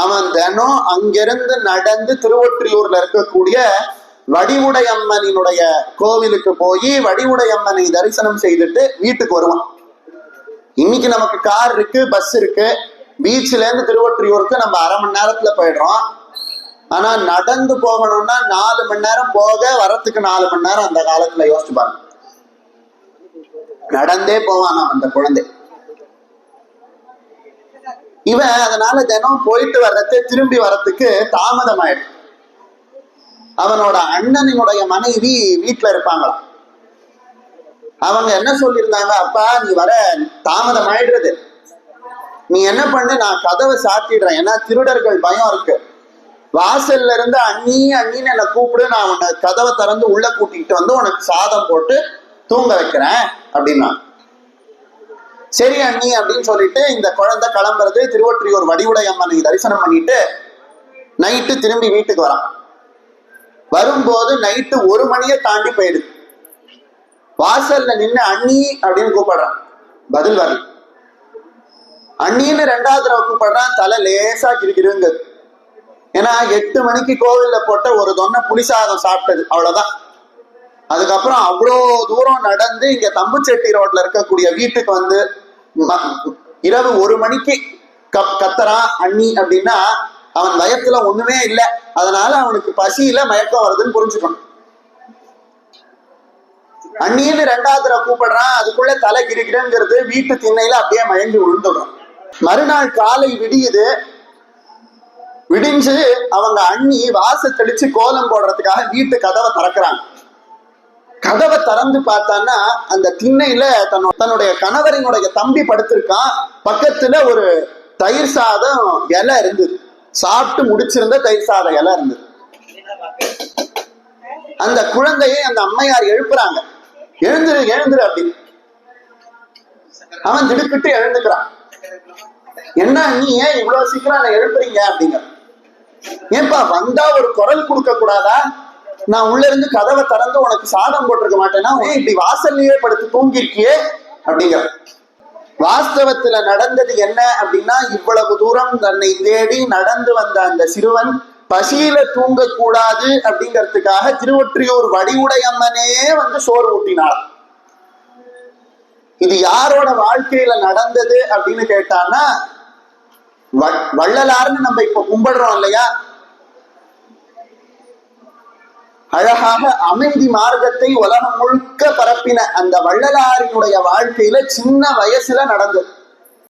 அவன் தினம் அங்கிருந்து நடந்து திருவொற்றியூர்ல இருக்கக்கூடிய வடிவுடையம்மனினுடைய கோவிலுக்கு போய் வடிவுடையம்மனை தரிசனம் செய்துட்டு வீட்டுக்கு வருவான். இன்னைக்கு நமக்கு கார் இருக்கு, பஸ் இருக்கு, பீச்ல இருந்து திருவொற்றியூருக்கு நம்ம அரை மணி நேரத்துல போயிடுறோம். ஆனா நடந்து போகணும்னா 4 மணி நேரம் போக, வரத்துக்கு 4 மணி நேரம். அந்த காலத்துல யோசிச்சு பாருங்க, நடந்தே போவானா அந்த குழந்தை. இவன் அதனால தினம் போயிட்டு வர்றது திரும்பி வர்றதுக்கு தாமதம் ஆயிடும். அவனோட அண்ணனினுடைய மனைவி வீட்டுல இருப்பாங்களாம். அவங்க என்ன சொல்லியிருந்தாங்க, அப்பா நீ வர தாமதம் ஆயிடுறது, நீ என்ன பண்ணு, நான் கதவை சாத்திடுறேன், ஏன்னா திருடர்கள் பயம் இருக்கு, வாசல்ல இருந்து அண்ணி அண்ணின்னு என்னை கூப்பிடு, நான் உன்னை கதவை திறந்து உள்ள கூட்டிகிட்டு வந்து உனக்கு சாதம் போட்டு தூங்க வைக்கிறேன் அப்படின்னா. சரி அண்ணி அப்படின்னு சொல்லிட்டு இந்த குழந்தை கிளம்புறது. திருவொற்றியூர் வடிவுடையம்மனை தரிசனம் பண்ணிட்டு நைட்டு திரும்பி வீட்டுக்கு வரான். வரும்போது நைட்டு 1 மணியை தாண்டி போயிடுது. வாசல்ல நின்று அண்ணி அப்படின்னு கூப்பிடுறான், பதில் வரல. அண்ணின்னு 2வது தடவை கூப்பிடுறான், தலை லேசா கிரிக்கிருங்க. ஏன்னா 8 மணிக்கு கோவில்ல போட்ட ஒரு தொன்னை புளிசாதம் சாப்பிட்டது, அவ்வளவுதான். அதுக்கப்புறம் அவ்வளோ தூரம் நடந்து இங்க தம்புச்செட்டி ரோட்ல இருக்கக்கூடிய வீட்டுக்கு வந்து இரவு 1 மணிக்கு கத்துறான் அண்ணி அப்படின்னா அவன் வயத்துல ஒண்ணுமே இல்லை, அதனால அவனுக்கு பசியில மயக்கம் வருதுன்னு புரிஞ்சுக்கணும். அண்ணின்னு 2வது தடவை கூப்பிடுறான், அதுக்குள்ள தலை கிரிக்கிறங்கிறது வீட்டு திண்ணையில அப்படியே மயங்கி விழுந்துடும். மறுநாள் காலை விடியுது. விடிஞ்சு அவங்க அண்ணி வாச தெளிச்சு கோலம் போடுறதுக்காக வீட்டு கதவை திறக்கிறாங்க. கதவை திறந்து பார்த்தான்னா அந்த திண்ணையில தன்னுடைய கணவரினுடைய தம்பி படுத்திருக்கான். பக்கத்துல ஒரு தயிர் சாதம் இலை இருந்தது, சாப்பிட்டு முடிச்சிருந்த தயிர் சாதம் இலை இருந்தது. அந்த குழந்தையை அந்த அம்மையார் எழுப்புறாங்க, எழுந்துரு எழுந்துரு அப்படின்னு. அவன் திடுக்கிட்டு எழுந்துக்கிறான். என்ன நீ ஏன் இவ்வளவு சீக்கிரம் எழுப்புறீங்க அப்படிங்க. ஏன்பா வந்தா ஒரு குரல் கொடுக்க கூடாதா? நான் உள்ள இருந்து கதவை திறந்து உனக்கு சாதம் போட்டிருக்க மாட்டேன்னா இப்படி வாசல்லையே படுத்து தூங்கிருக்கியே அப்படிங்கிற. வாஸ்தவத்துல நடந்தது என்ன அப்படின்னா, இவ்வளவு தூரம் தன்னை தேடி நடந்து வந்த அந்த சிறுவன் பசியில தூங்க கூடாது அப்படிங்கிறதுக்காக திருவொற்றியூர் வடிவுடையம்மனே வந்து சோறு ஊட்டினாள். இது யாரோட வாழ்க்கையில நடந்தது அப்படின்னு கேட்டான்னா, வள்ளலார்னு நம்ம இப்ப கும்பிடுறோம் இல்லையா, அழகாக அமைதி மார்க்கத்தை உலகம் முழுக்க பரப்பின அந்த வள்ளலாரினுடைய வாழ்க்கையில சின்ன வயசுல நடந்தது.